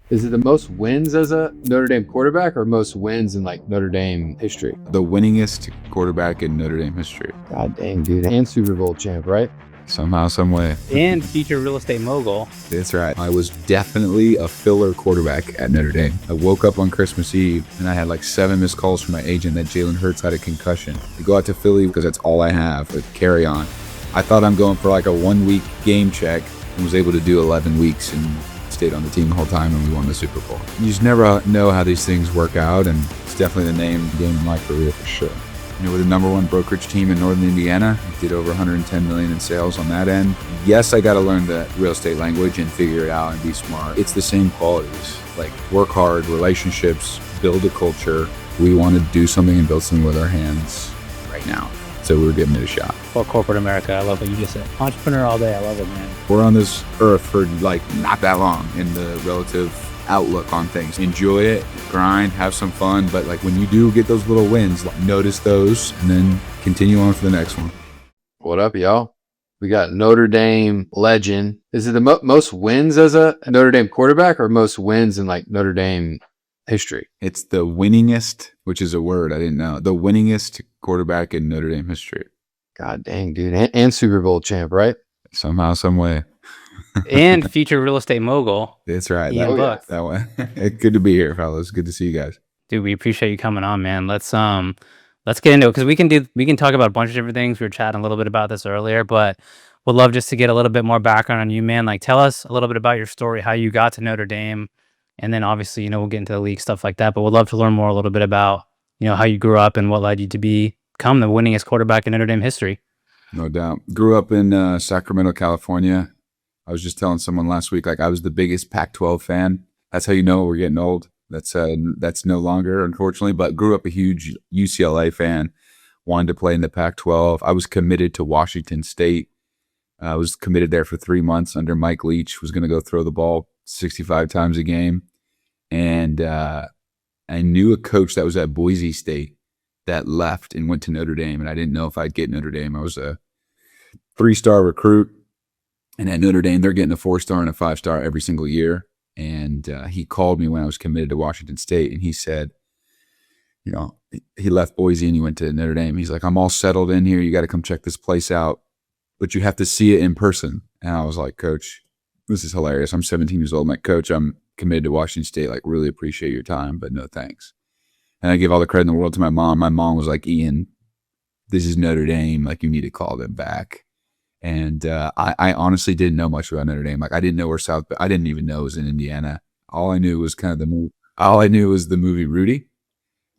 Is it the most wins as a Notre Dame quarterback or most wins in like Notre Dame history? The winningest quarterback in Notre Dame history. God dang, dude. And Super Bowl champ, right? Somehow, some way. And future real estate mogul. That's right. I was definitely a filler quarterback at Notre Dame. I woke up on Christmas Eve and I had like 7 missed calls from my agent that Jalen Hurts had a concussion. I go out to Philly because that's all I have, but carry on. I thought I'm going for like a 1-week game check and was able to do 11 weeks and stayed on the team the whole time, and we won the Super Bowl. You just never know how these things work out, and it's definitely the name game in my career for sure. You know, we're the #1 brokerage team in Northern Indiana. We did over 110 million in sales on that end. Yes, I got to learn the real estate language and figure it out and be smart. It's the same qualities, like work hard, relationships, build a culture. We want to do something and build something with our hands right now. So we were giving it a shot. For corporate America, I love what you just said. Entrepreneur all day, I love it, man. We're on this earth for like not that long in the relative outlook on things. Enjoy it, grind, have some fun, but like when you do get those little wins, like, notice those and then continue on for the next one. What up, y'all? We got Notre Dame legend. Is it the most wins as a Notre Dame quarterback or most wins in like Notre Dame history? It's the winningest, which is a word I didn't know, the winningest quarterback in Notre Dame history. God dang, dude. And Super Bowl champ, right? Somehow, some way. And future real estate mogul. That's right. Ian Book. That way. Good to be here, fellas. Good to see you guys. Dude, we appreciate you coming on, man. Let's get into it because we can talk about a bunch of different things. We were chatting a little bit about this earlier, but would love just to get a little bit more background on you, man. Like, tell us a little bit about your story, how you got to Notre Dame, and then obviously, you know, we'll get into the league stuff like that. But we'd love to learn more a little bit about, you know, how you grew up and what led you to become the winningest quarterback in Notre Dame history. No doubt. Grew up in Sacramento, California. I was just telling someone last week, like I was the biggest Pac-12 fan. That's how you know we're getting old. That's no longer, unfortunately, but grew up a huge UCLA fan, wanted to play in the Pac-12. I was committed to Washington State. I was committed there for 3 months under Mike Leach, was going to go throw the ball 65 times a game. And I knew a coach that was at Boise State that left and went to Notre Dame, and I didn't know if I'd get Notre Dame. I was a 3-star recruit, and at Notre Dame, they're getting a 4-star and a 5-star every single year. And he called me when I was committed to Washington State, and he said, you know, he left Boise and he went to Notre Dame. He's like, I'm all settled in here. You got to come check this place out, but you have to see it in person. And I was like, Coach, this is hilarious. I'm 17 years old. I'm like, Coach, I'm committed to Washington State. Like, really appreciate your time, but no thanks. And I give all the credit in the world to my mom. My mom was like, Ian, this is Notre Dame. Like, you need to call them back. And I honestly didn't know much about Notre Dame. Like, I didn't know where I didn't even know it was in Indiana. All I knew was all I knew was the movie Rudy,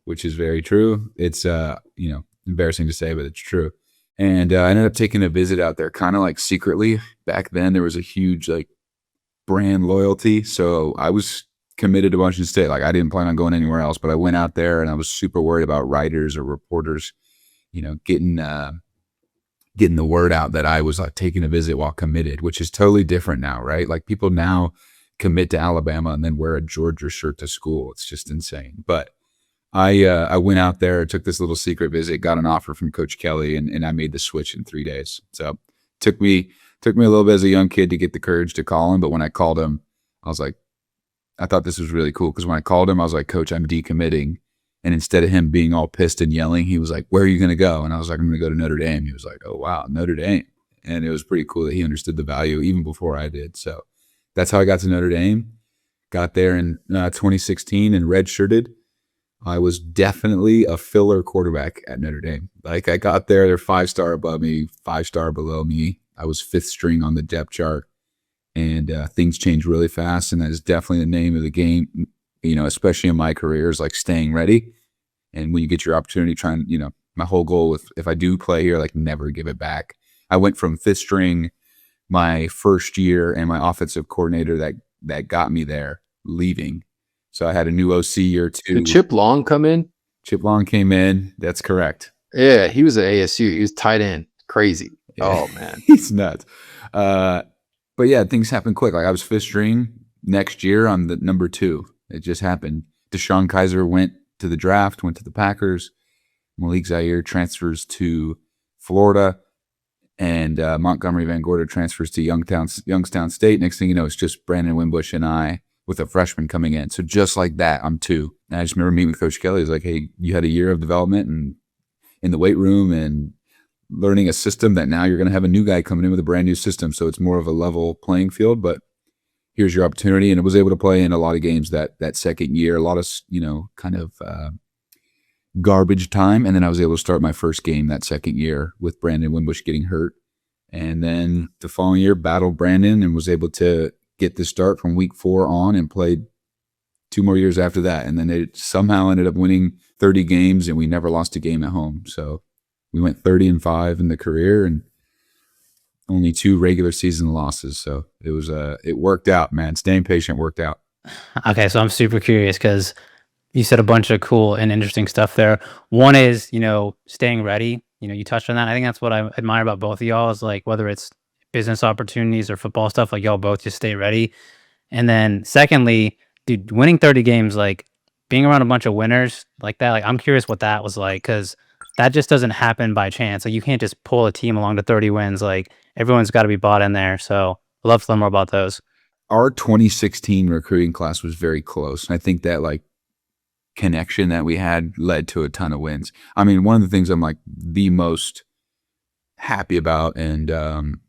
which is very true. It's, you know, embarrassing to say, but it's true. And I ended up taking a visit out there kind of like secretly. Back then there was a huge like brand loyalty. So I was committed to Washington State. Like, I didn't plan on going anywhere else, but I went out there and I was super worried about writers or reporters, you know, getting the word out that I was like taking a visit while committed, which is totally different now, right? Like, people now commit to Alabama and then wear a Georgia shirt to school. It's just insane. But I went out there, took this little secret visit, got an offer from Coach Kelly, and I made the switch in 3 days. So took me a little bit as a young kid to get the courage to call him. But when I called him, I was like, I thought this was really cool, because when I called him, I was like, Coach, I'm decommitting. And instead of him being all pissed and yelling, he was like, where are you going to go? And I was like, I'm going to go to Notre Dame. He was like, oh, wow, Notre Dame. And it was pretty cool that he understood the value even before I did. So that's how I got to Notre Dame. Got there in 2016 and redshirted. I was definitely a filler quarterback at Notre Dame. Like, I got there, they're 5-star above me, 5-star below me. I was 5th string on the depth chart, and things changed really fast. And that is definitely the name of the game, you know, especially in my career, is like staying ready. And when you get your opportunity, trying, you know, my whole goal with, if I do play here, like, never give it back. I went from 5th string my first year, and my offensive coordinator that got me there leaving. So I had a new OC year too. Did Chip Long come in? Chip Long came in. That's correct. Yeah, he was at ASU. He was tight end. Crazy. Yeah. Oh, man. He's nuts. But yeah, things happen quick. Like, I was 5th string. Next year, I'm the number 2. It just happened. Deshaun Kaiser went to the draft, went to the Packers. Malik Zaire transfers to Florida. And Montgomery Van Gorder transfers to Youngstown State. Next thing you know, it's just Brandon Wimbush and I. with a freshman coming in. So just like that, I'm 2. And I just remember meeting with Coach Kelly. He's like, hey, you had a year of development and in the weight room and learning a system that now you're going to have a new guy coming in with a brand new system. So it's more of a level playing field, but here's your opportunity. And I was able to play in a lot of games that second year, a lot of, kind of garbage time. And then I was able to start my first game that second year with Brandon Wimbush getting hurt. And then the following year, battled Brandon and was able to get the start from week 4 on and played 2 more years after that. And then it somehow ended up winning 30 games and we never lost a game at home. So we went 30-5 in the career and only 2 regular season losses. So it was it worked out, man. Staying patient worked out. Okay, so I'm super curious because you said a bunch of cool and interesting stuff there. One is, staying ready. You touched on that. I think that's what I admire about both of y'all is like whether it's business opportunities or football stuff, like y'all both just stay ready. And then secondly, dude, winning 30 games, like being around a bunch of winners like that, like I'm curious what that was like because that just doesn't happen by chance. Like you can't just pull a team along to 30 wins. Like everyone's got to be bought in there. So I'd love to learn more about those. Our 2016 recruiting class was very close. And I think that like connection that we had led to a ton of wins. I mean, one of the things I'm like the most happy about and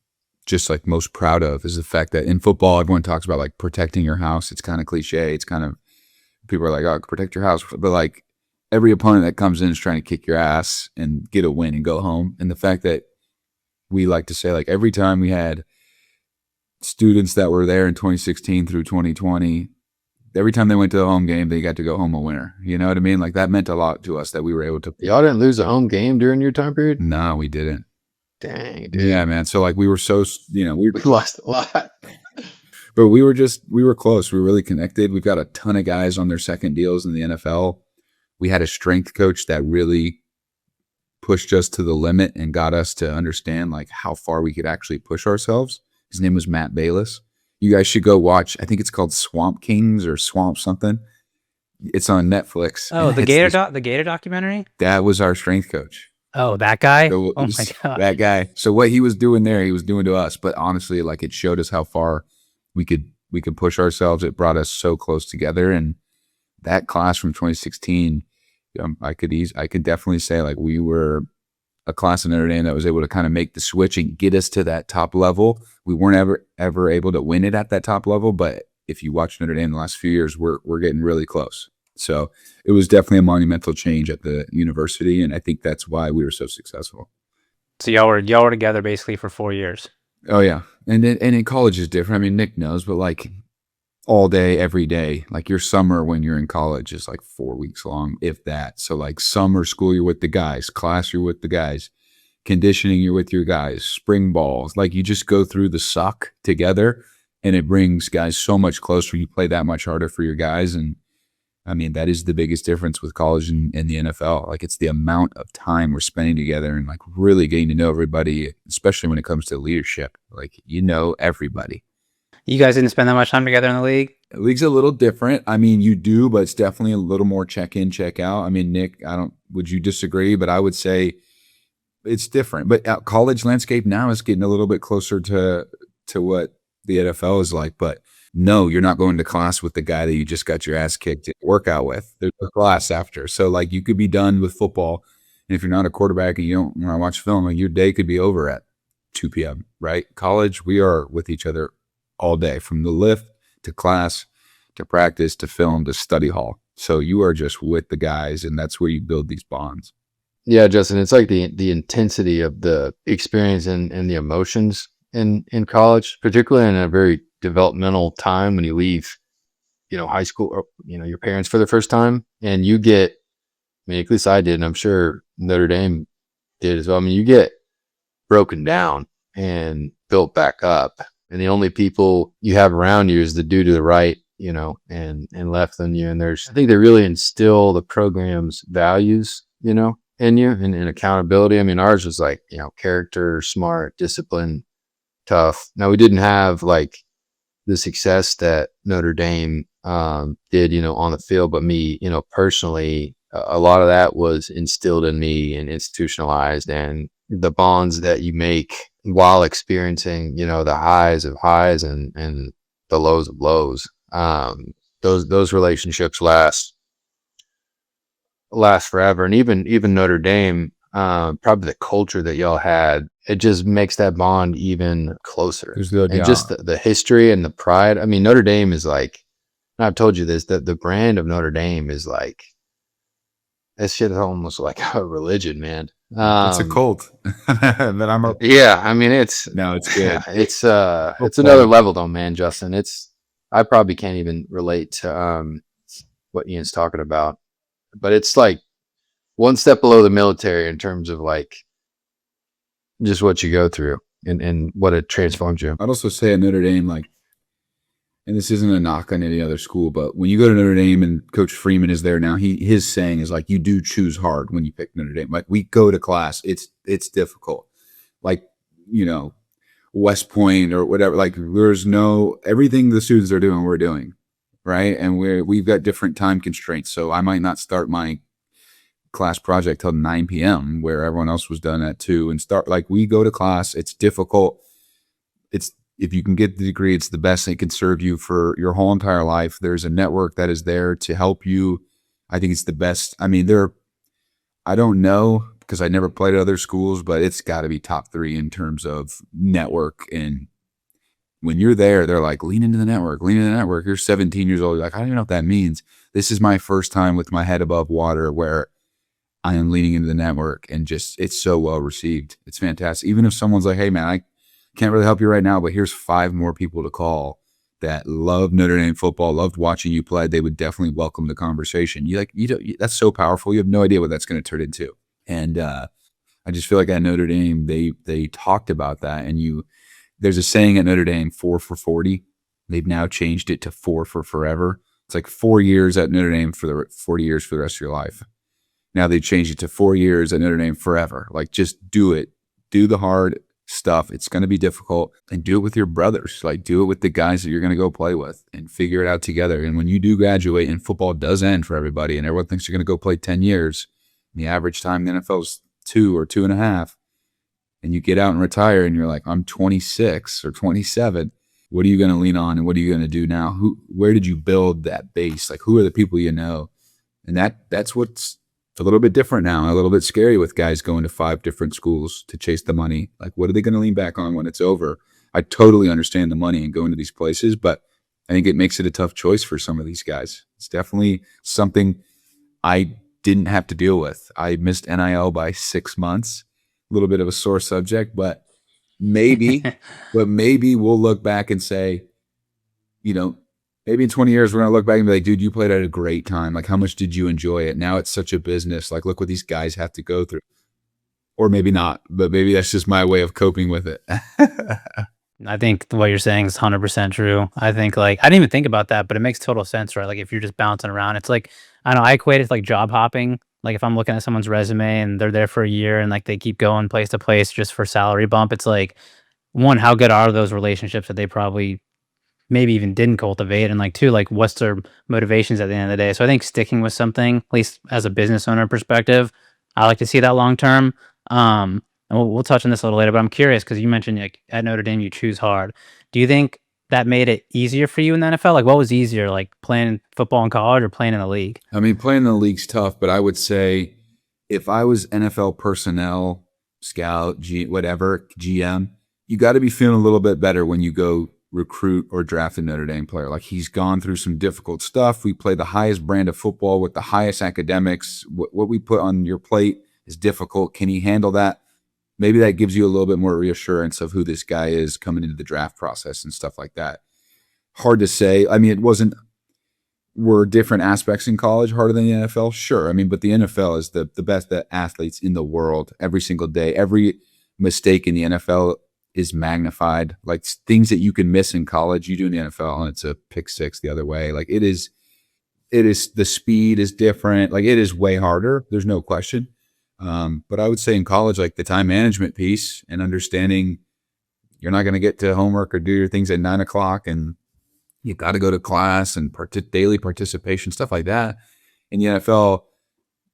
just like most proud of is the fact that in football, everyone talks about like protecting your house. It's kind of cliche. It's kind of, people are like, oh, protect your house. But like every opponent that comes in is trying to kick your ass and get a win and go home. And the fact that we like to say like every time we had students that were there in 2016 through 2020, every time they went to the home game, they got to go home a winner. You know what I mean? Like that meant a lot to us that we were able to. Y'all didn't lose a home game during your time period? No, we didn't. Dang, dude. Yeah, man. So like we were so, we lost a lot. But we were close. We were really connected. We've got a ton of guys on their second deals in the NFL. We had a strength coach that really pushed us to the limit and got us to understand like how far we could actually push ourselves. His name was Matt Bayless. You guys should go watch. I think it's called Swamp Kings or Swamp something. It's on Netflix. Oh, the Gator documentary? That was our strength coach. Oh, that guy? So, oh my God. That guy. So what he was doing there, he was doing to us. But honestly, like it showed us how far we could push ourselves. It brought us so close together. And that class from 2016, I could definitely say like we were a class in Notre Dame that was able to kind of make the switch and get us to that top level. We weren't ever able to win it at that top level, but if you watch Notre Dame the last few years, we're getting really close. So it was definitely a monumental change at the university, and I think that's why we were so successful. So y'all were together basically for 4 years. Oh yeah, and in college is different. I mean, Nick knows, but like all day, every day, like your summer when you're in college is like 4 weeks long, if that. So like summer school, you're with the guys, class, you're with the guys, conditioning, you're with your guys, spring balls, like you just go through the suck together, and it brings guys so much closer. You play that much harder for your guys, and I mean, that is the biggest difference with college and the NFL. Like it's the amount of time we're spending together and like really getting to know everybody, especially when it comes to leadership. Like, everybody. You guys didn't spend that much time together in the league? The league's a little different. I mean, you do, but it's definitely a little more check in, check out. I mean, Nick, would you disagree? But I would say it's different. But college landscape now is getting a little bit closer to what the NFL is like. But no, you're not going to class with the guy that you just got your ass kicked in workout with. There's a class after. So like you could be done with football. And if you're not a quarterback and you don't want to watch film, like your day could be over at 2 p.m., right? College, we are with each other all day, from the lift to class to practice to film to study hall. So you are just with the guys, and that's where you build these bonds. Yeah, Justin, it's like the intensity of the experience and the emotions in college, particularly in a very developmental time when you leave, high school or, your parents for the first time, and you get, at least I did, and I'm sure Notre Dame did as well. I mean, you get broken down and built back up, and the only people you have around you is the dude to the right, and left than you. And I think they really instill the program's values, in you and accountability. I mean, ours was like, character, smart, discipline, tough. Now we didn't have like the success that Notre Dame did, on the field, but me, personally, a lot of that was instilled in me and institutionalized, and the bonds that you make while experiencing, the highs of highs and the lows of lows. Those relationships last forever. And even Notre Dame, probably the culture that y'all had, it just makes that bond even closer. There's the And just the history and the pride. I mean, Notre Dame is like, and I've told you this, that the brand of Notre Dame is like, that shit is almost like a religion, man. it's a cult. But I'm a Yeah, I mean it's no, it's good. it's another level though, man, Justin. I probably can't even relate to what Ian's talking about. But it's like one step below the military in terms of like just what you go through and what it transforms you. I'd also say at Notre Dame, like, and this isn't a knock on any other school, but when you go to Notre Dame and Coach Freeman is there now, his saying is like, you do choose hard when you pick Notre Dame. Like, we go to class, it's difficult. Like, West Point or whatever. Like, there's everything the students are doing, we're doing, right? And we've got different time constraints. So I might not start my class project till 9 p.m. where everyone else was done at 2 and start. Like, we go to class. It's difficult. If you can get the degree, it's the best thing. It can serve you for your whole entire life. There's a network that is there to help you. I think it's the best. I mean, I don't know because I never played at other schools, but it's got to be top 3 in terms of network. And when you're there, they're like, lean into the network, lean into the network. You're 17 years old. You're like, I don't even know what that means. This is my first time with my head above water where I am leaning into the network, and just, it's so well received. It's fantastic. Even if someone's like, hey man, I can't really help you right now, but here's 5 more people to call that love Notre Dame football, loved watching you play, they would definitely welcome the conversation. That's so powerful. You have no idea what that's going to turn into. And I just feel like at Notre Dame, they talked about that. And there's a saying at Notre Dame, 4 for 40. They've now changed it to 4 for forever. It's like 4 years at Notre Dame for the 40 years for the rest of your life. Now they changed it to 4 years at Notre Dame forever. Like, just do it. Do the hard stuff. It's going to be difficult, and do it with your brothers. Like, do it with the guys that you're going to go play with and figure it out together. And when you do graduate and football does end for everybody and everyone thinks you're going to go play 10 years, the average time in the NFL is 2 or 2.5, and you get out and retire and you're like, I'm 26 or 27. What are you going to lean on, and what are you going to do now? Where did you build that base? Like, who are the people you know? And that's what's a little bit different now, a little bit scary with guys going to 5 different schools to chase the money. Like, what are they going to lean back on when it's over? I totally understand the money and going to these places, but I think it makes it a tough choice for some of these guys. It's definitely something I didn't have to deal with. I missed NIL by 6 months, a little bit of a sore subject, but maybe we'll look back and say, maybe in 20 years, we're going to look back and be like, dude, you played at a great time. Like, how much did you enjoy it? Now it's such a business. Like, look what these guys have to go through. Or maybe not, but maybe that's just my way of coping with it. I think what you're saying is 100% true. I think, like, I didn't even think about that, but it makes total sense, right? Like, if you're just bouncing around, it's like, I don't know, I equate it to like job hopping. Like, if I'm looking at someone's resume and they're there for a year and like they keep going place to place just for salary bump, it's like, one, how good are those relationships that they probably maybe even didn't cultivate, and like 2, like, what's their motivations at the end of the day? So I think sticking with something, at least as a business owner perspective, I like to see that long term. And we'll touch on this a little later, but I'm curious because you mentioned, like, at Notre Dame you choose hard. Do you think that made it easier for you in the NFL? Like, what was easier, like playing football in college or playing in the league? I mean, playing in the league's tough, but I would say if I was NFL personnel, scout, GM, you got to be feeling a little bit better when you go recruit or draft a Notre Dame player. Like, he's gone through some difficult stuff. We play the highest brand of football with the highest academics. What we put on your plate is difficult. Can he handle that? Maybe that gives you a little bit more reassurance of who this guy is coming into the draft process and stuff like that. Hard to say. I mean, were different aspects in college harder than the NFL? Sure. I mean, but the NFL is the best athletes in the world every single day. Every mistake in the NFL is magnified. Like, things that you can miss in college, you do in the NFL, and it's a pick 6 the other way. Like, it is the speed is different. Like, it is way harder. There's no question. But I would say in college, like, the time management piece and understanding you're not going to get to homework or do your things at 9 o'clock, and you got to go to class and daily participation, stuff like that. In the NFL,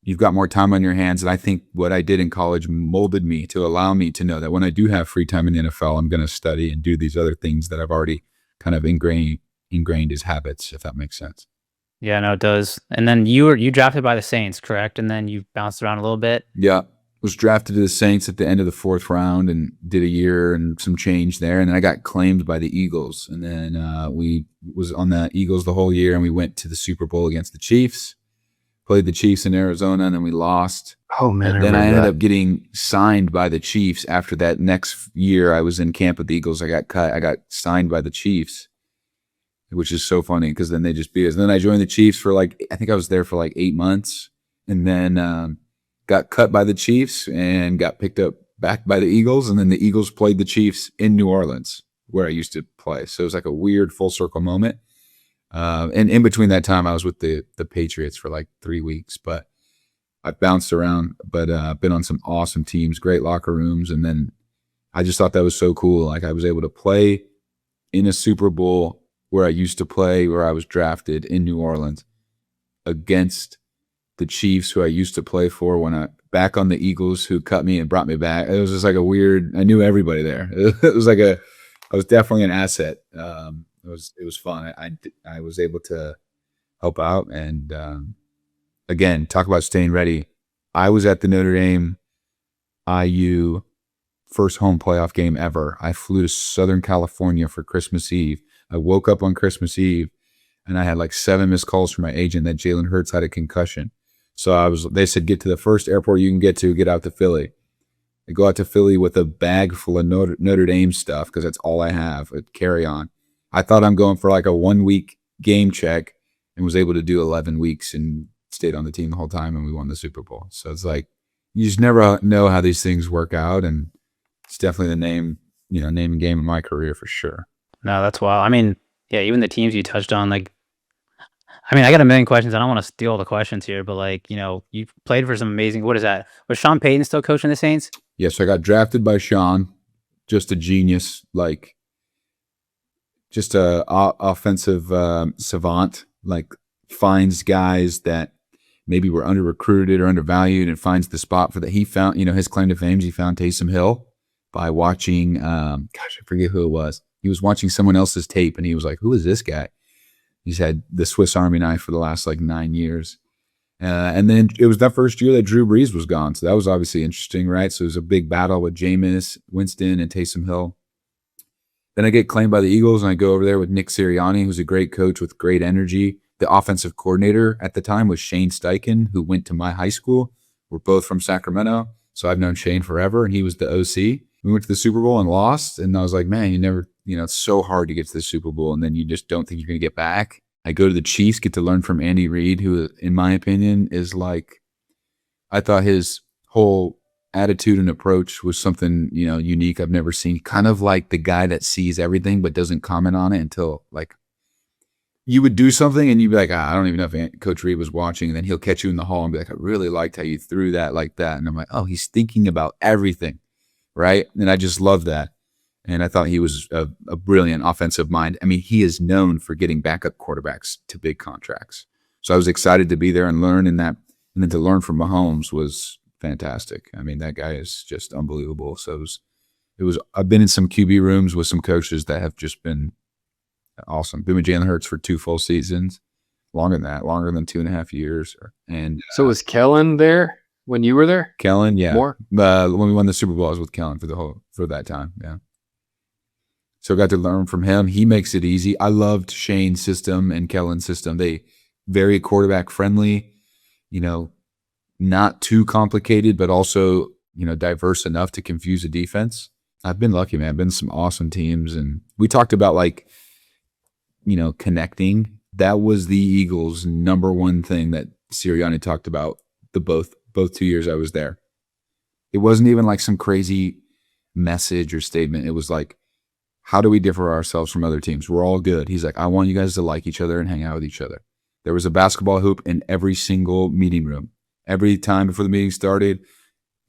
you've got more time on your hands. And I think what I did in college molded me to allow me to know that when I do have free time in the NFL, I'm going to study and do these other things that I've already kind of ingrained ingrained as habits, if that makes sense. Yeah, no, it does. And then you drafted by the Saints, correct? And then you bounced around a little bit. Yeah. Was drafted to the Saints at the end of the 4th round and did a year and some change there. And then I got claimed by the Eagles. And then we was on the Eagles the whole year, and we went to the Super Bowl against the Chiefs. Played the Chiefs in Arizona, and then we lost. Oh man, And then I ended that. up getting signed by the Chiefs after that next year. I was in camp with the Eagles. I got cut. I got signed by the Chiefs, which is so funny because then they just beat us. And then I joined the Chiefs for I think I was there for 8 months, and then got cut by the Chiefs and got picked up back by the Eagles. And then the Eagles played the Chiefs in New Orleans, where I used to play. So it was like a weird full circle moment. And in between that time, I was with the Patriots for 3 weeks, but I bounced around, but been on some awesome teams, great locker rooms. And then I just thought that was so cool. I was able to play in a Super Bowl where I used to play, where I was drafted in New Orleans against the Chiefs, who I used to play for back on the Eagles, who cut me and brought me back. It was just a weird, I knew everybody there. It was I was definitely an asset. It was fun. I was able to help out. And again, talk about staying ready. I was at the Notre Dame IU first home playoff game ever. I flew to Southern California for Christmas Eve. I woke up on Christmas Eve, and I had 7 missed calls from my agent that Jalen Hurts had a concussion. So they said, get to the first airport you can get out to Philly. I go out to Philly with a bag full of Notre Dame stuff because that's all I have, a carry-on. I thought I'm going for a 1-week game check, and was able to do 11 weeks and stayed on the team the whole time, and we won the Super Bowl. So it's you just never know how these things work out, and it's definitely the name and game of my career for sure. No, that's wild. I mean, yeah, even the teams you touched on, I got a million questions. I don't want to steal all the questions here, but you played for some amazing. What is that? Was Sean Payton still coaching the Saints? Yes, I got drafted by Sean, just a genius, just a offensive savant. Finds guys that maybe were under recruited or undervalued, and finds the spot for that. He found, his claim to fame is he found Taysom Hill by watching. I forget who it was. He was watching someone else's tape, and he was like, "Who is this guy?" He's had the Swiss Army knife for the last 9 years. And then it was that first year that Drew Brees was gone. So that was obviously interesting, right? So it was a big battle with Jameis Winston and Taysom Hill. Then I get claimed by the Eagles, and I go over there with Nick Sirianni, who's a great coach with great energy. The offensive coordinator at the time was Shane Steichen, who went to my high school. We're both from Sacramento. So I've known Shane forever, and he was the OC. We went to the Super Bowl and lost. And I was like, man, you never, it's so hard to get to the Super Bowl, and then you just don't think you're going to get back. I go to the Chiefs, get to learn from Andy Reid, who, in my opinion, is I thought his whole attitude and approach was something, unique I've never seen. Kind of like the guy that sees everything but doesn't comment on it until you would do something and you'd be like, I don't even know if Coach Reid was watching. And then he'll catch you in the hall and be like, I really liked how you threw that like that. And I'm like, oh, he's thinking about everything, right? And I just love that. And I thought he was a brilliant offensive mind. I mean, he is known for getting backup quarterbacks to big contracts. So I was excited to be there and learn in that. And then to learn from Mahomes was fantastic. I mean, that guy is just unbelievable. So it was I've been in some QB rooms with some coaches that have just been awesome. Been with Jalen Hurts for 2 full seasons. Longer than 2.5 years. And So was Kellen there when you were there? Kellen, yeah. More? When we won the Super Bowl, I was with Kellen for that time. Yeah. So I got to learn from him. He makes it easy. I loved Shane's system and Kellen's system. They very quarterback friendly, not too complicated, but also, diverse enough to confuse a defense. I've been lucky, man. I've been to some awesome teams. And we talked about connecting. That was the Eagles' number one thing that Sirianni talked about both 2 years I was there. It wasn't even some crazy message or statement. It was how do we differ ourselves from other teams? We're all good. He's like, I want you guys to like each other and hang out with each other. There was a basketball hoop in every single meeting room. Every time before the meeting started,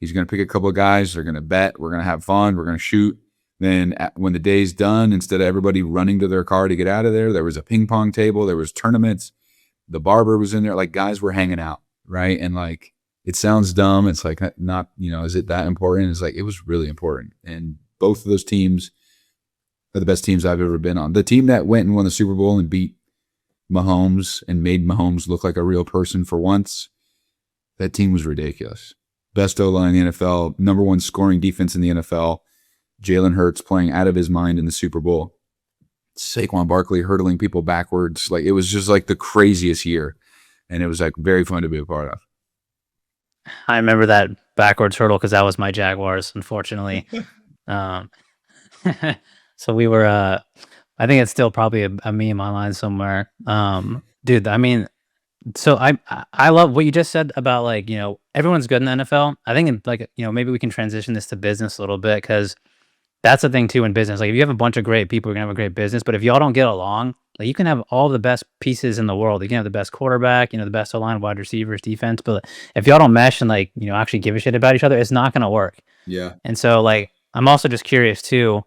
he's going to pick a couple of guys. They're going to bet. We're going to have fun. We're going to shoot. Then when the day's done, instead of everybody running to their car to get out of there was a ping pong table. There was tournaments. The barber was in there. Guys were hanging out, right? And it sounds dumb. It's not, is it that important? It's it was really important. And both of those teams, are the best teams I've ever been on. The team that went and won the Super Bowl and beat Mahomes and made Mahomes look like a real person for once, that team was ridiculous. Best O-line in the NFL, number one scoring defense in the NFL. Jalen Hurts playing out of his mind in the Super Bowl. Saquon Barkley hurdling people backwards. Like, it was just like the craziest year. And it was like very fun to be a part of. I remember that backwards hurdle because that was my Jaguars, unfortunately. So we were, I think it's still probably a meme online somewhere. Dude, I mean, so I love what you just said about, like, everyone's good in the NFL. I think maybe we can transition this to business a little bit, because that's the thing too in business. Like, if you have a bunch of great people, you're gonna have a great business. But if y'all don't get along, like, you can have all the best pieces in the world. You can have the best quarterback, the best O-line, wide receivers, defense. But if y'all don't mesh and actually give a shit about each other, it's not gonna work. Yeah. And so, I'm also just curious too,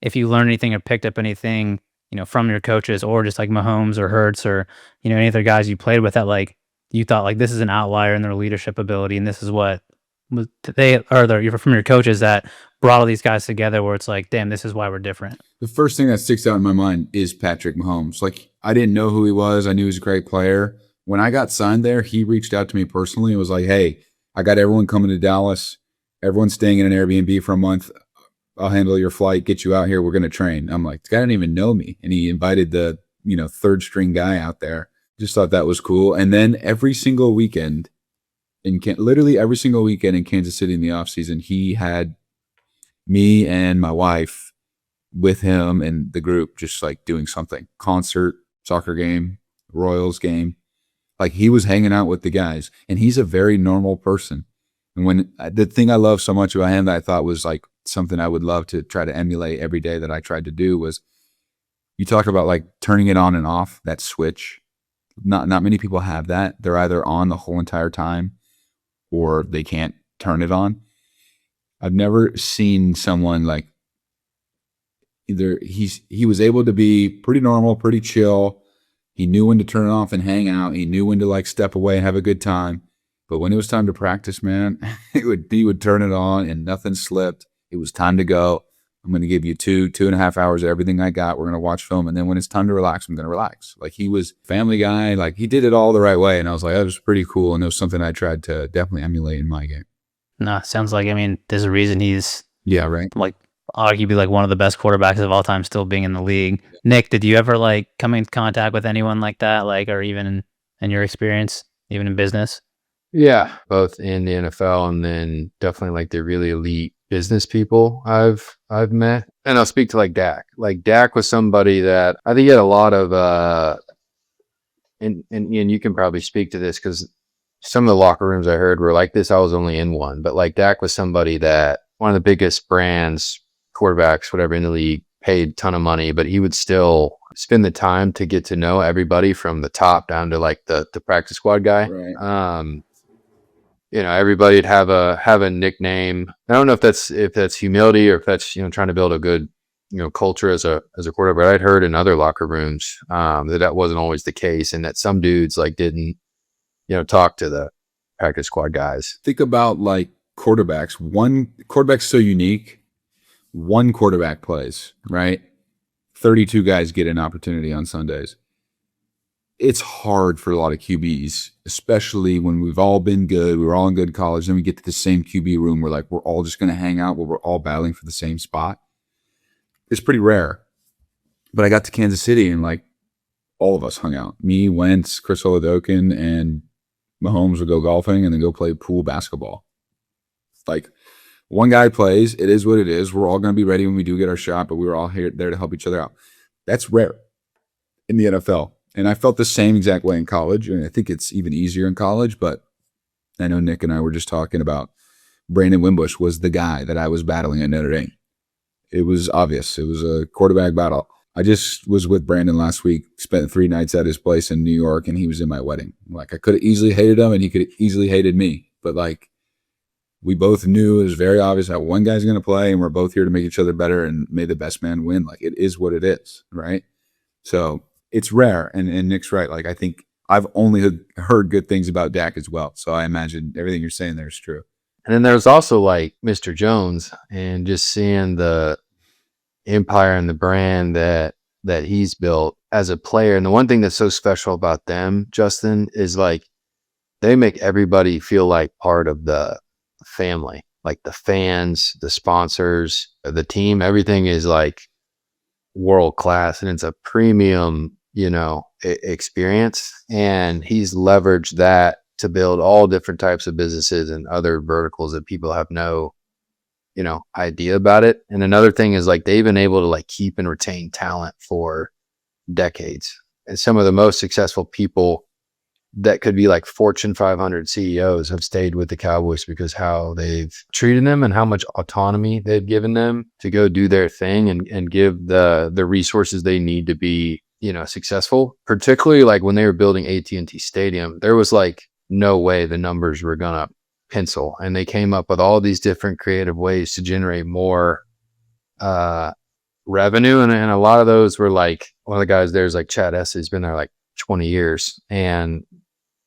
if you learned anything or picked up anything, from your coaches, or just like Mahomes or Hurts or any other guys you played with, that you thought this is an outlier in their leadership ability, and this is what you're from your coaches that brought all these guys together, where it's like, damn, this is why we're different. The first thing that sticks out in my mind is Patrick Mahomes. Like, I didn't know who he was. I knew he was a great player. When I got signed there, he reached out to me personally and was like, hey, I got everyone coming to Dallas. Everyone's staying in an Airbnb for a month. I'll handle your flight, get you out here. We're going to train. I'm like, this guy didn't even know me. And he invited the, third string guy out there. Just thought that was cool. And then every single weekend, literally every single weekend in Kansas City in the offseason, he had me and my wife with him and the group just doing something. Concert, soccer game, Royals game. He was hanging out with the guys. And he's a very normal person. And the thing I love so much about him that I thought was something I would love to try to emulate every day that I tried to do was, you talk about turning it on and off, that switch. Not many people have that. They're either on the whole entire time or they can't turn it on. I've never seen someone either he was able to be pretty normal, pretty chill. He knew when to turn it off and hang out. He knew when to step away and have a good time. But when it was time to practice, man, he would turn it on and nothing slipped. It was time to go. I'm going to give you 2.5 hours of everything I got. We're going to watch film. And then when it's time to relax, I'm going to relax. He was Family Guy. He did it all the right way. And I was like, that was pretty cool. And it was something I tried to definitely emulate in my game. No, sounds like, there's a reason he's right. Arguably one of the best quarterbacks of all time, still being in the league. Nick, did you ever come in contact with anyone like that? Or even in your experience, even in business? Yeah, both in the NFL and then definitely the really elite business people I've met. And I'll speak to Dak. Dak was somebody that I think he had a lot of and you can probably speak to this because some of the locker rooms I heard were like this. I was only in one, but Dak was somebody that one of the biggest brands, quarterbacks, whatever, in the league, paid a ton of money, but he would still spend the time to get to know everybody from the top down to the practice squad guy. Right. Everybody'd have a nickname. I don't know if that's humility or if that's trying to build a good culture as a quarterback. But I'd heard in other locker rooms that wasn't always the case, and that some dudes didn't talk to the practice squad guys. Think about quarterbacks. One quarterback's so unique. One quarterback plays, right? 32 guys get an opportunity on Sundays. It's hard for a lot of QBs, especially when we've all been good. We were all in good college. Then we get to the same QB room. We're we're all just going to hang out where we're all battling for the same spot. It's pretty rare. But I got to Kansas City and all of us hung out. Me, Wentz, Chris Oladokin, and Mahomes would go golfing and then go play pool basketball. One guy plays. It is what it is. We're all going to be ready when we do get our shot, but we were all there to help each other out. That's rare in the NFL. And I felt the same exact way in college. And I think it's even easier in college, but I know Nick and I were just talking about Brandon Wimbush was the guy that I was battling at Notre Dame. It was obvious. It was a quarterback battle. I just was with Brandon last week, spent 3 nights at his place in New York, and he was in my wedding. I could have easily hated him and he could have easily hated me. But we both knew it was very obvious that one guy's going to play and we're both here to make each other better and may the best man win. It is what it is, right? So it's rare. And Nick's right. I think I've only heard good things about Dak as well. So I imagine everything you're saying there is true. And then there's also Mr. Jones, and just seeing empire and the brand that he's built as a player. And the one thing that's so special about them, Justin, is like they make everybody feel like part of the family, like the fans, the sponsors, the team. Everything is like world class, and it's a premium, experience. And he's leveraged that to build all different types of businesses and other verticals that people have no idea about it. And another thing is like they've been able to like keep and retain talent for decades. And some of the most successful people that could be like Fortune 500 CEOs have stayed with the Cowboys because how they've treated them and how much autonomy they've given them to go do their thing and give the resources they need to be, successful. Particularly like when they were building AT&T Stadium, there was like no way the numbers were gonna pencil, and they came up with all these different creative ways to generate more revenue, and a lot of those were like, one of the guys there's like Chad Essa, he's been there like 20 years, and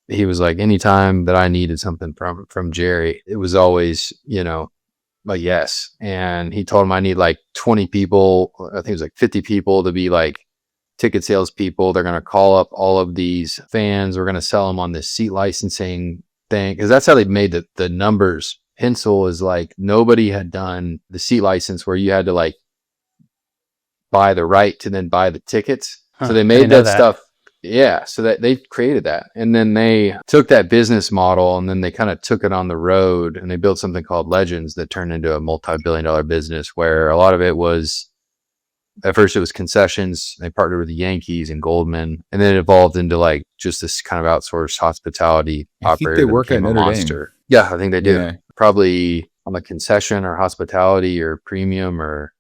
he was like, anytime that I needed something from Jerry, it was always a yes. And he told him I need like 20 people, I think it was like 50 people to be like ticket sales people. They're going to call up all of these fans, we're going to sell them on this seat licensing thing, because that's how they've made the numbers pencil. Is like nobody had done the seat license where you had to like buy the right to then buy the tickets. So they made that stuff. Yeah. So that they created that. And then they took that business model and then they kind of took it on the road, and they built something called Legends that turned into a multi-billion-dollar business, where a lot of it was, at first it was concessions. They partnered with the Yankees and Goldman, and then it evolved into like just this kind of outsourced hospitality I operator. think they work at Notre Dame. Yeah, I think they do. Yeah. Probably on the concession or hospitality or premium or,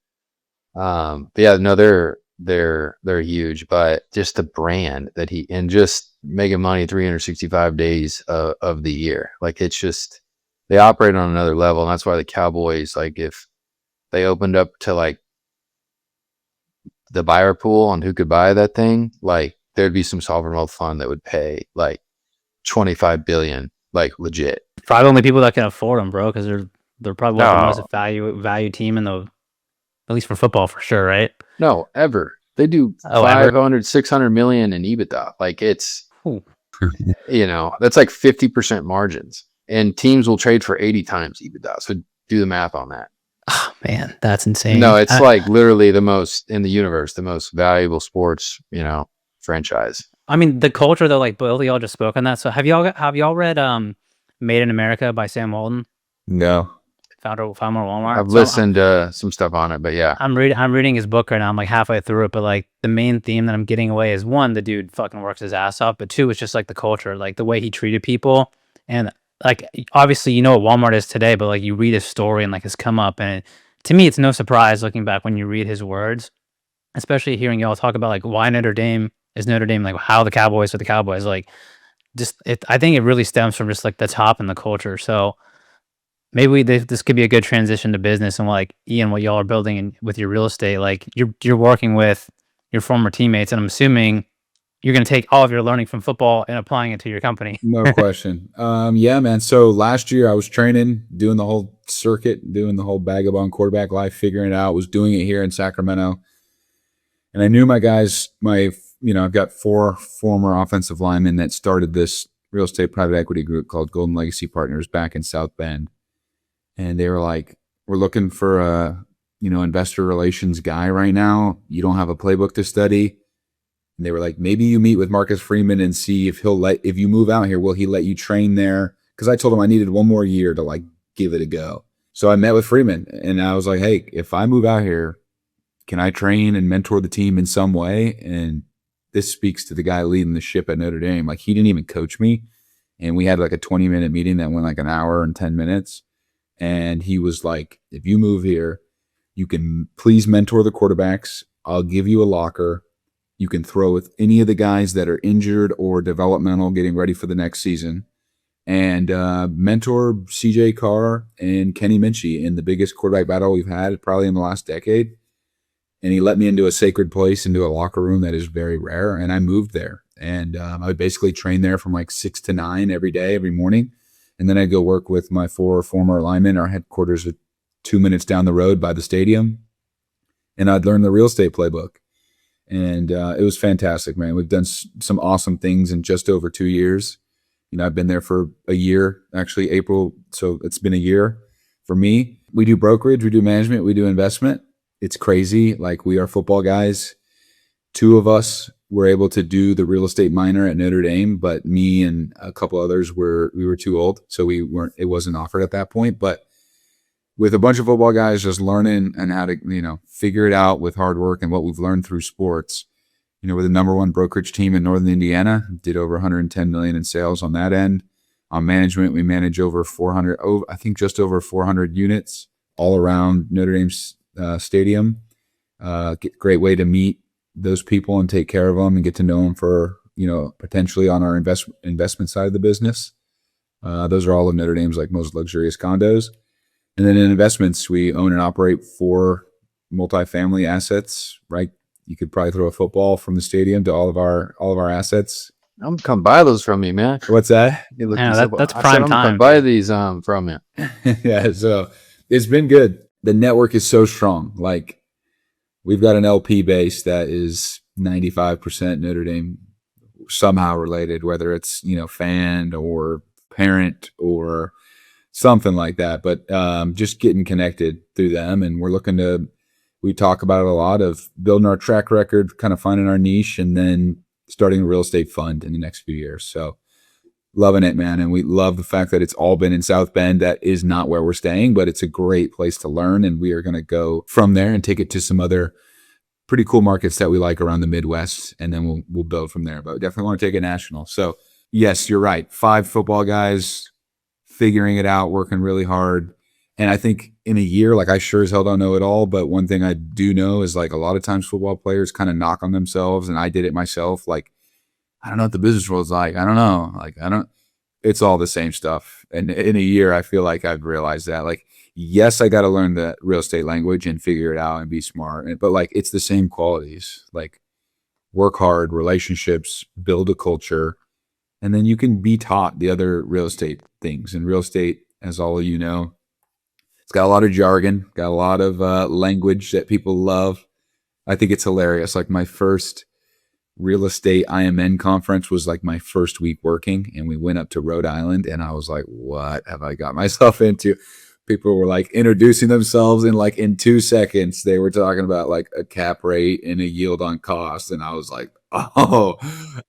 but yeah, no, they're huge. But just the brand that and just making money 365 days of the year, like it's just, they operate on another level, and that's why the Cowboys, like if they opened up to like the buyer pool on who could buy that thing, like there'd be some sovereign wealth fund that would pay like 25 billion, like legit. Probably only people that can afford them, bro, because they're probably the most value team in the, at least for football, for sure, right? No, ever. They do 500, 600 million in EBITDA. Like it's, that's like 50% margins, and teams will trade for 80 times EBITDA. So do the math on that. Oh man, that's insane. No, it's like literally the most in the universe, the most valuable sports, franchise. I mean, the culture though, like both of y'all just spoke on that. So have y'all read Made in America by Sam Walton? No. Founder of Walmart. I've listened to some stuff on it, but yeah. I'm reading his book right now. I'm like halfway through it, but like the main theme that I'm getting away is, one, the dude fucking works his ass off, but two, it's just like the culture, like the way he treated people. And like obviously what Walmart is today, but like you read his story and like his come up, and to me it's no surprise looking back when you read his words, especially hearing y'all talk about like why Notre Dame is Notre Dame, like how the Cowboys are the Cowboys. Like I think it really stems from just like the top and the culture. So maybe this could be a good transition to business, and like Ian, what y'all are building with your real estate, like you're working with your former teammates, and I'm assuming you're going to take all of your learning from football and applying it to your company. No question. Yeah, man. So last year I was training, doing the whole circuit, doing the whole vagabond quarterback life, figuring it out, was doing it here in Sacramento. And I knew my guys, I've got 4 former offensive linemen that started this real estate private equity group called Golden Legacy Partners back in South Bend. And they were like, we're looking for a, investor relations guy right now. You don't have a playbook to study. And they were like, maybe you meet with Marcus Freeman and see if if you move out here, will he let you train there? Because I told him I needed 1 more year to like give it a go. So I met with Freeman and I was like, hey, if I move out here, can I train and mentor the team in some way? And this speaks to the guy leading the ship at Notre Dame. Like he didn't even coach me. And we had like a 20-minute meeting that went like an hour and 10 minutes. And he was like, if you move here, you can please mentor the quarterbacks. I'll give you a locker. You can throw with any of the guys that are injured or developmental, getting ready for the next season. And mentor CJ Carr and Kenny Minchie in the biggest quarterback battle we've had probably in the last decade. And he let me into a sacred place, into a locker room that is very rare. And I moved there. And I would basically train there from like 6 to 9 every day, every morning. And then I'd go work with my 4 former linemen. Our headquarters are 2 minutes down the road by the stadium. and I'd learn the real estate playbook. And it was fantastic, man. We've done some awesome things in just over 2 years. I've been there for a year, actually April. So it's been a year for me. We do brokerage, we do management, we do investment. It's crazy. Like, we are football guys. 2 of us were able to do the real estate minor at Notre Dame, but me and a couple others we were too old. So it wasn't offered at that point. But with a bunch of football guys just learning and how to, figure it out with hard work and what we've learned through sports, we're the number 1 brokerage team in Northern Indiana, did over 110 million in sales on that end. On management, we manage over 400, I think just over 400 units all around Notre Dame's stadium. Great way to meet those people and take care of them and get to know them for, potentially on our investment side of the business. Those are all of Notre Dame's like most luxurious condos. And then in investments, we own and operate 4 multifamily assets, right? You could probably throw a football from the stadium to all of our assets. I'm gonna come buy those from you, man. What's that? You look Yeah, these up. that's I said, prime I'm gonna time. come buy these from you. Yeah, so it's been good. The network is so strong. Like, we've got an LP base that is 95% Notre Dame somehow related, whether it's, fan or parent or something like that. But just getting connected through them. And we talk about it a lot of building our track record, kind of finding our niche, and then starting a real estate fund in the next few years. So loving it, man. And we love the fact that it's all been in South Bend. That is not where we're staying, but it's a great place to learn. And we are going to go from there and take it to some other pretty cool markets that we like around the Midwest. And then we'll build from there, but we definitely want to take it national. So yes, you're right. 5 football guys figuring it out, working really hard. And I think in a year, like, I sure as hell don't know it all, but one thing I do know is, like, a lot of times football players kind of knock on themselves, and I did it myself. Like, I don't know what the business world's like. I don't know. Like, it's all the same stuff. And in a year, I feel like I've realized that, like, yes, I got to learn the real estate language and figure it out and be smart. But, like, it's the same qualities, like work hard, relationships, build a culture, and then you can be taught the other real estate things. And real estate, as all of you know, it's got a lot of jargon, got a lot of language that people love. I think it's hilarious. Like, my first real estate IMN conference was like my first week working, and we went up to Rhode Island, and I was like, what have I got myself into? People were like introducing themselves, and like in 2 seconds, they were talking about like a cap rate and a yield on cost. And I was like, oh,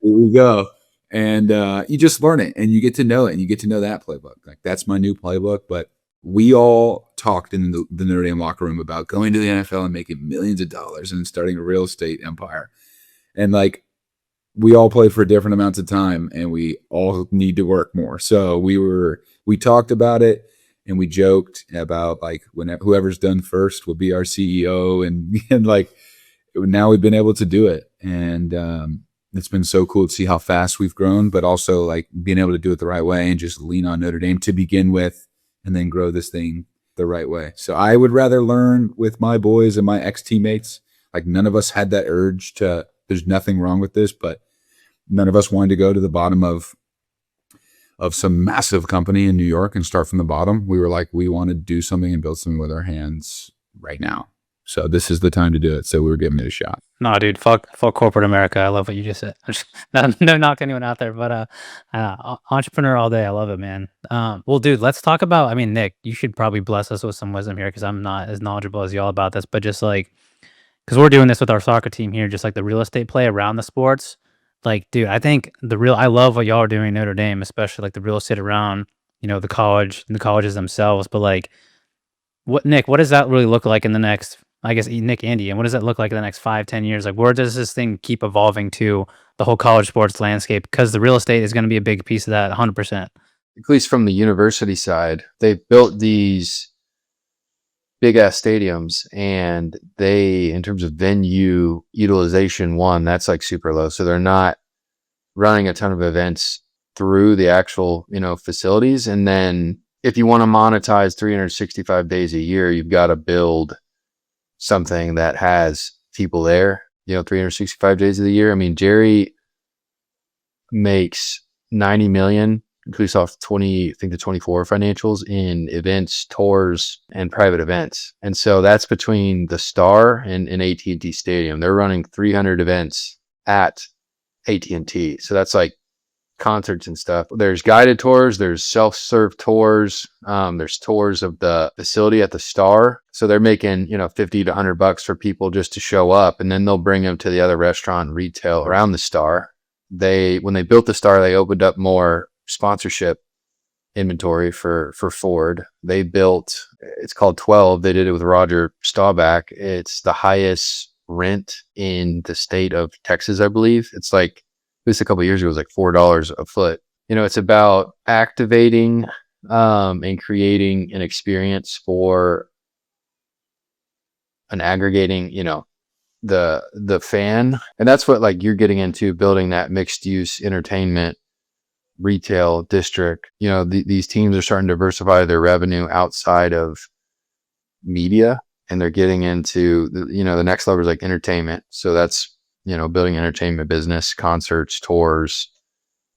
here we go. And you just learn it, and you get to know it, and you get to know that playbook. Like, that's my new playbook. But we all talked in the Notre Dame locker room about going to the NFL and making millions of dollars and starting a real estate empire. And like, we all play for different amounts of time, and we all need to work more. So we talked about it, and we joked about like, whoever's done first will be our CEO. And like, now we've been able to do it. And it's been so cool to see how fast we've grown, but also like being able to do it the right way and just lean on Notre Dame to begin with, and then grow this thing the right way. So I would rather learn with my boys and my ex-teammates. Like, none of us had that urge to, there's nothing wrong with this, but none of us wanted to go to the bottom of some massive company in New York and start from the bottom. We were like, we want to do something and build something with our hands right now. So this is the time to do it. So we were giving it a shot. No, dude, fuck corporate America. I love what you just said. No knock anyone out there, but entrepreneur all day. I love it, man. Well, dude, let's talk about. I mean, Nick, you should probably bless us with some wisdom here, because I'm not as knowledgeable as y'all about this. But just like, because we're doing this with our soccer team here, just like the real estate play around the sports. Like, dude, I think I love what y'all are doing in Notre Dame, especially like the real estate around, the college and the colleges themselves. But like, what does that really look like in the next? I guess Nick, Andy, and what does that look like in the next 5-10 years? Like, where does this thing keep evolving to, the whole college sports landscape? Because the real estate is going to be a big piece of that, 100%. At least from the university side, they built these big ass stadiums, and they, in terms of venue utilization, that's like super low. So they're not running a ton of events through the actual, facilities. And then if you want to monetize 365 days a year, you've got to build something that has people there, 365 days of the year. I mean, Jerry makes $90 million increase off 20, I think the 24 financials in events, tours, and private events. And so that's between the Star and AT&T Stadium. They're running 300 events at AT&T. So that's like concerts and stuff. There's guided tours, there's self-serve tours, there's tours of the facility at the Star. So they're making, $50 to $100 for people just to show up, and then they'll bring them to the other restaurant and retail around the Star. When they built the Star, they opened up more sponsorship inventory for Ford. They built, it's called 12. They did it with Roger Staubach. It's the highest rent in the state of Texas, I believe. It's like, at least a couple of years ago, it was like $4 a foot. It's about activating and creating an experience for an aggregating, the fan. And that's what like you're getting into, building that mixed use entertainment retail district. These teams are starting to diversify their revenue outside of media, and they're getting into the next level is like entertainment. So that's building entertainment business, concerts, tours,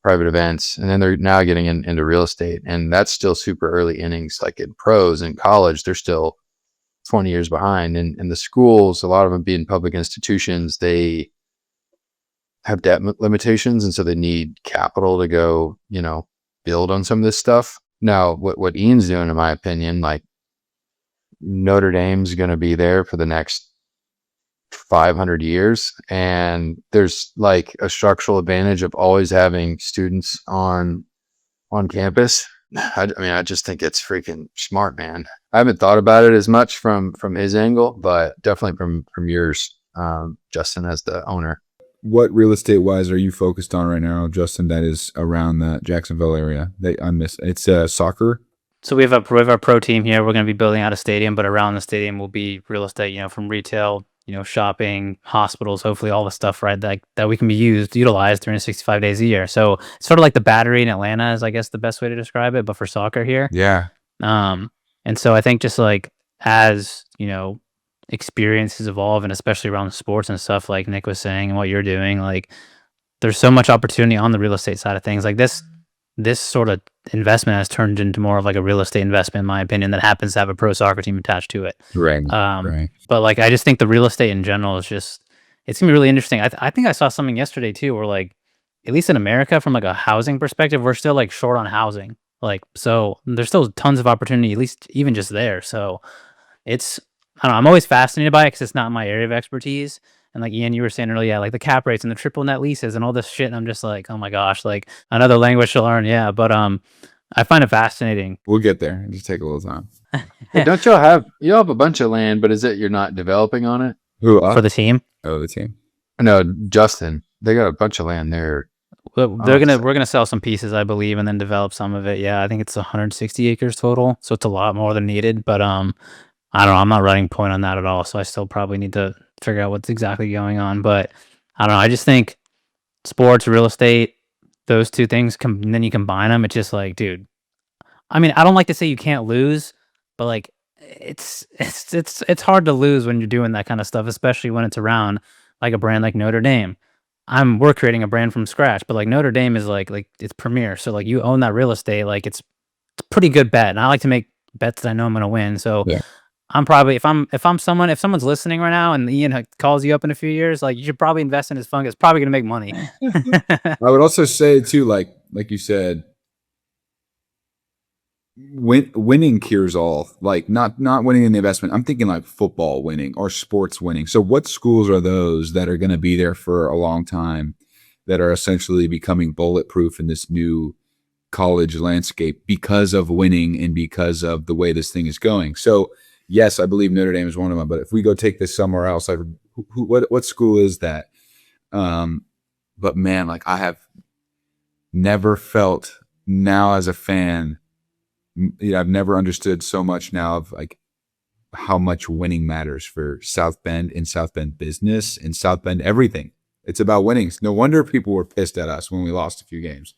private events. And then they're now getting into real estate. And that's still super early innings. Like in pros and college, they're still 20 years behind. And the schools, a lot of them being public institutions, they have debt limitations. And so they need capital to go, build on some of this stuff. Now, what Ian's doing, in my opinion, like Notre Dame's going to be there for the next 500 years, and there's like a structural advantage of always having students on campus. I just think it's freaking smart, man. I haven't thought about it as much from his angle, but definitely from yours, Justin, as the owner. What real estate wise are you focused on right now, Justin, that is around the Jacksonville area? It's soccer. So we have a pro team here. We're going to be building out a stadium, but around the stadium will be real estate, from retail, shopping, hospitals, hopefully all the stuff, right, that we can be utilized 365 days a year. So it's sort of like the Battery in Atlanta is, I guess, the best way to describe it, but for soccer here. Yeah. And so I think just like as, experiences evolve, and especially around sports and stuff like Nick was saying and what you're doing, like there's so much opportunity on the real estate side of things. Like this sort of investment has turned into more of like a real estate investment, in my opinion, that happens to have a pro soccer team attached to it. Right. But like, I just think the real estate in general is just, it's gonna be really interesting. I think I saw something yesterday too, where like, at least in America, from like a housing perspective, we're still like short on housing. Like, so there's still tons of opportunity, at least even just there. So it's, I don't know, I'm always fascinated by it because it's not my area of expertise. And like Ian, you were saying earlier, like the cap rates and the triple net leases and all this shit. And I'm just like, oh my gosh, like another language to learn. Yeah. But I find it fascinating. We'll get there. It'll just take a little time. Hey, don't y'all have a bunch of land, but is it you're not developing on it? Who, for the team? Oh, the team. No, Justin. They got a bunch of land there. We're gonna sell some pieces, I believe, and then develop some of it. Yeah, I think it's 160 acres total, so it's a lot more than needed. But I don't know. I'm not writing point on that at all, so I still probably need to figure out what's exactly going on. But I don't know. I just think sports, real estate, those two things, and then you combine them. It's just like, dude. I mean, I don't like to say you can't lose, but like, it's hard to lose when you're doing that kind of stuff, especially when it's around like a brand like Notre Dame. We're creating a brand from scratch, but like Notre Dame is like it's premier. So like you own that real estate, like it's a pretty good bet. And I like to make bets that I know I'm gonna win. So yeah. I'm probably if someone's listening right now and Ian calls you up in a few years, like you should probably invest in his fund. It's probably gonna make money. I would also say too, like you said, winning cures all. Like not winning in the investment. I'm thinking like football winning or sports winning. So what schools are those that are going to be there for a long time, that are essentially becoming bulletproof in this new college landscape because of winning and because of the way this thing is going? So yes, I believe Notre Dame is one of them. But if we go take this somewhere else, what school is that? But man, like I have never felt now as a fan. I've never understood so much now of like how much winning matters for South Bend and South Bend business and South Bend everything. It's about winning. No wonder people were pissed at us when we lost a few games.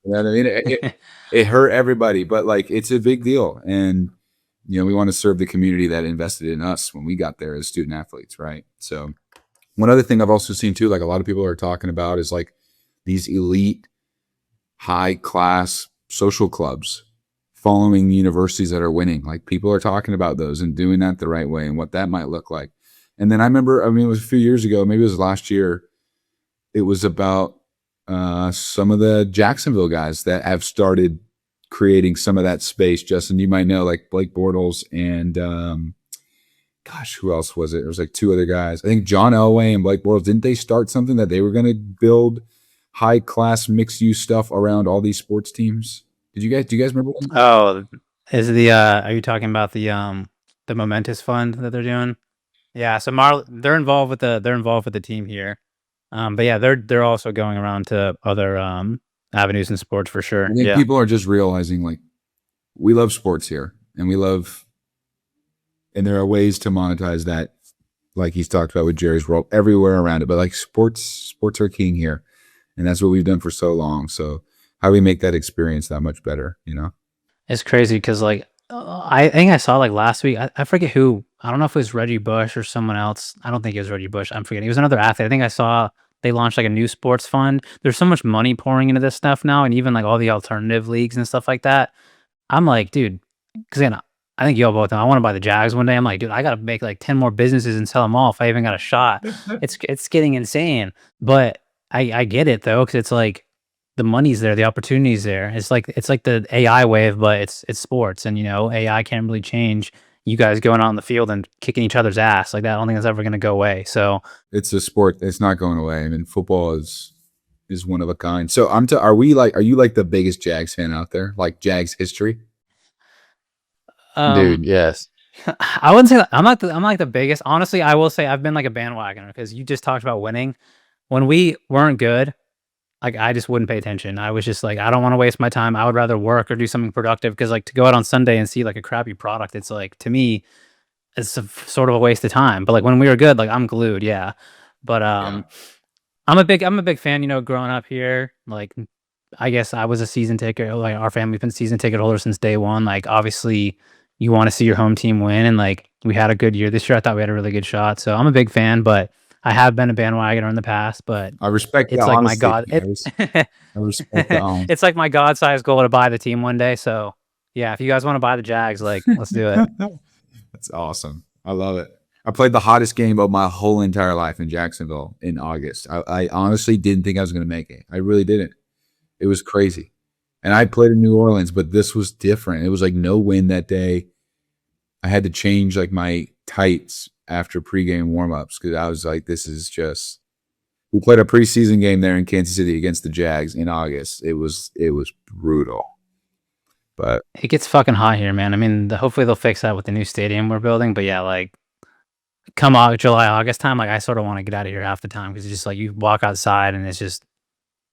You know what I mean? It hurt everybody, but like it's a big deal. And we want to serve the community that invested in us when we got there as student athletes, right? So one other thing I've also seen too, like a lot of people are talking about, is like these elite high class social clubs, following universities that are winning. Like people are talking about those and doing that the right way and what that might look like. And then I remember, I mean, it was a few years ago, maybe it was last year. It was about some of the Jacksonville guys that have started creating some of that space. Justin, you might know, like Blake Bortles and gosh, who else was it? There was like two other guys. I think John Elway and Blake Bortles. Didn't they start something that they were going to build high class mixed use stuff around all these sports teams? Do you guys remember? Oh, is the are you talking about the Momentous Fund that they're doing? Yeah, so they're involved with the team here. But yeah, they're also going around to other avenues in sports for sure. I think Yeah. people are just realizing like we love sports here and and there are ways to monetize that, like he's talked about with Jerry's World, everywhere around it. But like sports are king here. And that's what we've done for so long. So how do we make that experience that much better, you know? It's crazy because like I think I saw like last week. I forget who. I don't know if it was Reggie Bush or someone else. I don't think it was Reggie Bush. I'm forgetting. It was another athlete. I think I saw they launched like a new sports fund. There's so much money pouring into this stuff now, and even like all the alternative leagues and stuff like that. I'm like, dude, because I think you all both know I want to buy the Jags one day. I'm like, dude, I got to make like 10 more businesses and sell them all if I even got a shot. It's getting insane, but I get it though because it's like the money's there, the opportunity's there. It's like the AI wave, but it's sports, and AI can't really change you guys going out in the field and kicking each other's ass like that. I don't think that's ever going to go away. So it's a sport. It's not going away. I mean, football is one of a kind. So are you like the biggest Jags fan out there? Like Jags history? Dude, yes. I wouldn't say that. I'm like the biggest. Honestly, I will say I've been like a bandwagoner because you just talked about winning. When we weren't good, like I just wouldn't pay attention. I was just like, I don't want to waste my time. I would rather work or do something productive because like to go out on Sunday and see like a crappy product, it's like to me, it's sort of a waste of time. But like when we were good, like I'm glued, yeah. But I'm a big fan. Growing up here, like I guess I was a season ticket. Like our family's been season ticket holders since day one. Like obviously, you want to see your home team win, and like we had a good year this year. I thought we had a really good shot, so I'm a big fan. But I have been a bandwagoner in the past. But I respect it's the like honesty. my god. I respect the honesty. It's like my god-sized goal to buy the team one day. So yeah, if you guys want to buy the Jags, like let's do it. That's awesome. I love it. I played the hottest game of my whole entire life in Jacksonville in August. I honestly didn't think I was going to make it. I really didn't. It was crazy. And I played in New Orleans, but this was different. It was like no wind that day. I had to change like my tights after pregame warmups because I was like, this is just. We played a preseason game there in Kansas City against the Jags in August. It was brutal. But It gets fucking hot here, man. I mean, hopefully they'll fix that with the new stadium we're building. But yeah, like come July, August time, like I sort of want to get out of here half the time because it's just like you walk outside and it's just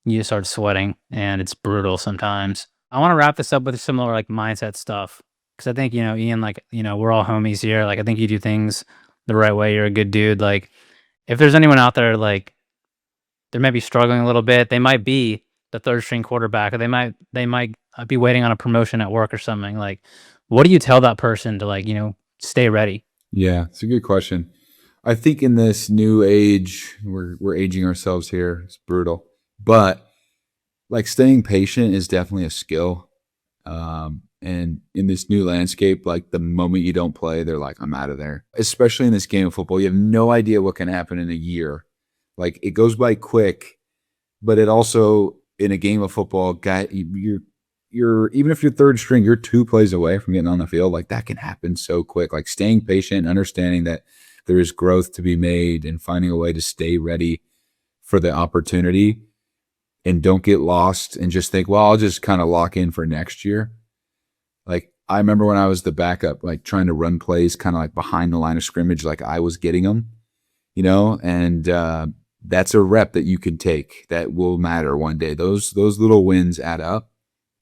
you just start sweating and it's brutal sometimes. I want to wrap this up with similar like mindset stuff because I think Ian, like we're all homies here. Like I think you do things the right way. You're a good dude. Like if there's anyone out there like they might be struggling a little bit, they might be the third string quarterback, or they might be waiting on a promotion at work or something. Like, what do you tell that person to like stay ready? yeah, it's a good question. I think in this new age, we're aging ourselves here. It's brutal, but like staying patient is definitely a skill. And in this new landscape, like the moment you don't play, they're like, I'm out of there. Especially in this game of football, you have no idea what can happen in a year. Like it goes by quick, but it also in a game of football, you're even if you're third string, you're 2 plays away from getting on the field. Like that can happen so quick. Like staying patient, understanding that there is growth to be made, and finding a way to stay ready for the opportunity, and don't get lost and just think, well, I'll just kind of lock in for next year. Like I remember when I was the backup, like trying to run plays kind of like behind the line of scrimmage, like I was getting them, and that's a rep that you can take that will matter one day. Those little wins add up,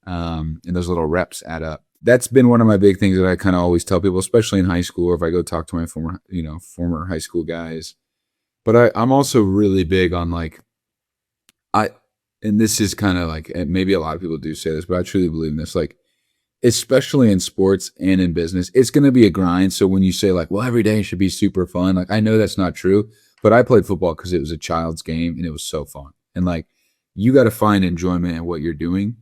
and those little reps add up. That's been one of my big things that I kind of always tell people, especially in high school, or if I go talk to my former high school guys. But I'm also really big on like, and this is kind of like, and maybe a lot of people do say this, but I truly believe in this. Like, especially in sports and in business, it's going to be a grind. So when you say like, well, every day should be super fun, like I know that's not true, but I played football because it was a child's game and it was so fun. And like you got to find enjoyment in what you're doing.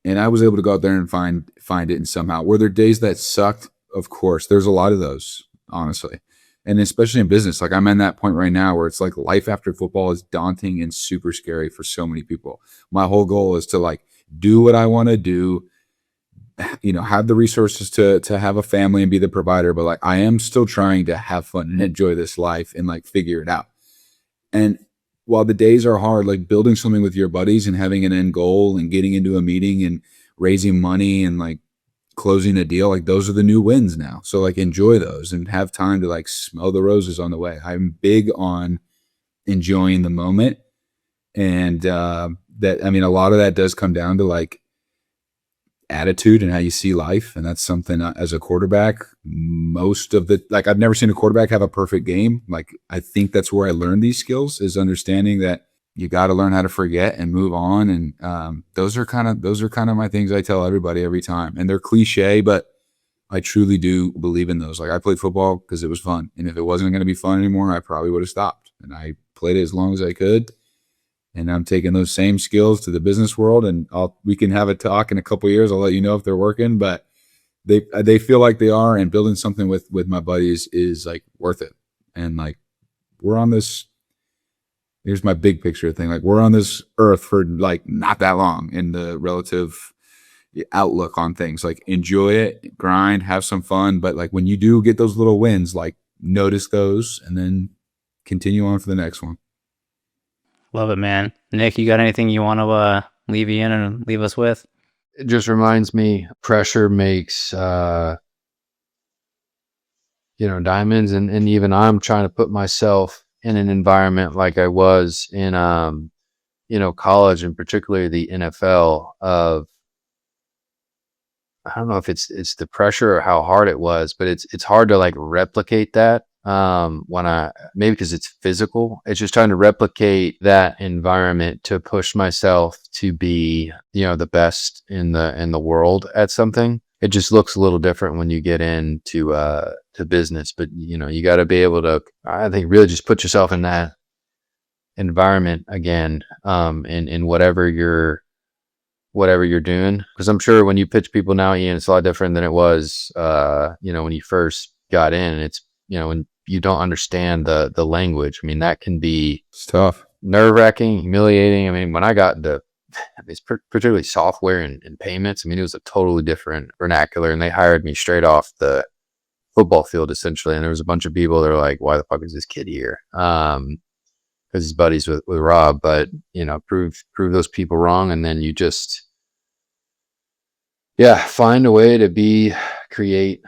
And I was able to go out there and find it, and somehow. Were there days that sucked? Of course. There's a lot of those, honestly. And especially in business, like I'm in that point right now where it's like life after football is daunting and super scary for so many people. My whole goal is to like do what I want to do, have the resources to have a family and be the provider, but like I am still trying to have fun and enjoy this life and like figure it out. And while the days are hard, like building something with your buddies and having an end goal and getting into a meeting and raising money and like closing a deal, like those are the new wins now. So like enjoy those and have time to like smell the roses on the way. I'm big on enjoying the moment. And a lot of that does come down to like attitude and how you see life. And that's something as a quarterback, I've never seen a quarterback have a perfect game. Like, I think that's where I learned these skills, is understanding that you got to learn how to forget and move on. And those are kind of my things I tell everybody every time. And they're cliche, but I truly do believe in those. Like, I played football because it was fun. And if it wasn't going to be fun anymore, I probably would have stopped. And I played it as long as I could. And I'm taking those same skills to the business world, and we can have a talk in a couple of years. I'll let you know if they're working, but they feel like they are. And building something with my buddies is like worth it. And like, we're on this. Here's my big picture thing. Like, we're on this earth for like not that long in the relative outlook on things. Like, enjoy it, grind, have some fun. But like, when you do get those little wins, like notice those and then continue on for the next one. Love it, man. Nick, you got anything you want to leave you in and leave us with? It just reminds me, pressure makes, diamonds. And even I'm trying to put myself in an environment like I was in, college, and particularly the NFL, of, I don't know if it's the pressure or how hard it was, but it's hard to like replicate that. Maybe because it's physical, it's just trying to replicate that environment to push myself to be, the best in the world at something. It just looks a little different when you get into to business, but you got to be able to, I think, really just put yourself in that environment again, in whatever you're doing. Because I'm sure when you pitch people now, Ian, it's a lot different than it was, when you first got in. It's, when you don't understand the language. I mean, that can be, It's tough, nerve-wracking, humiliating. I mean, when I got into it's particularly software and payments, I mean, it was a totally different vernacular, and they hired me straight off the football field essentially. And there was a bunch of people that are like, why the fuck is this kid here? Because he's buddies with Rob. But prove those people wrong, and then you just find a way to create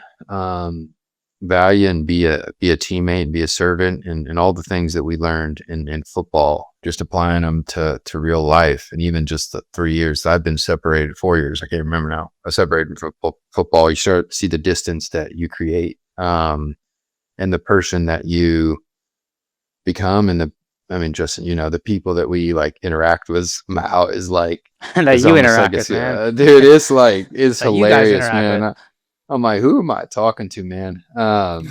value and be a teammate and be a servant, and all the things that we learned in football, just applying them to real life. And even just the 3 years I've been separated, 4 years, I can't remember now, I separated from football, you start to see the distance that you create, and the person that you become. And Justin, the people that we like interact with now is like, that you interact with, man. Dude, it's like, it's That you guys hilarious, interact man. I'm like, who am I talking to, man? But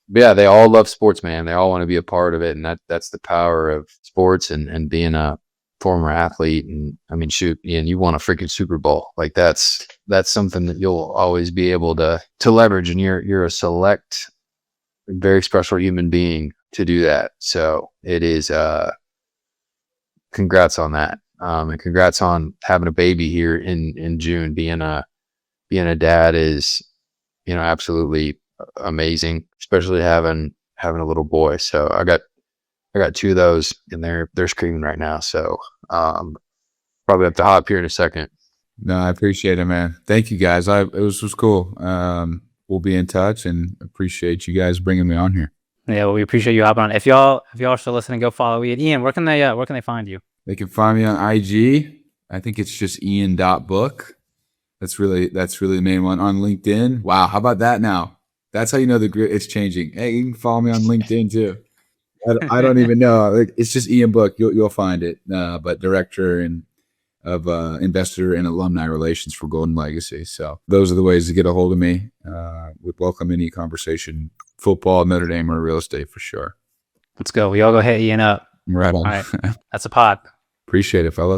yeah, they all love sports, man. They all want to be a part of it. And that's the power of sports and being a former athlete. And I mean, shoot, Ian, you won a freaking Super Bowl. Like, that's something that you'll always be able to leverage. And you're a select, very special human being to do that. So it is, congrats on that. And congrats on having a baby here in June. Being a dad is, absolutely amazing, especially having a little boy. So I got two of those, and they're screaming right now. So probably have to hop here in a second. No, I appreciate it, man. Thank you, guys. It was cool. We'll be in touch, and appreciate you guys bringing me on here. Yeah, well, we appreciate you hopping on. If y'all are still listening, go follow Ian. Ian, where can they find you? They can find me on IG. I think it's just ian.book. That's really the main one. On LinkedIn. Wow, how about that now? That's how you know it's changing. Hey, you can follow me on LinkedIn too. I don't even know. It's just Ian Book. You'll find it. But director of investor and alumni relations for Golden Legacy. So those are the ways to get a hold of me. Would welcome any conversation. Football, Notre Dame, or real estate for sure. Let's go. We all go hit Ian up. Right on. All right. That's a pod. Appreciate it, fellas.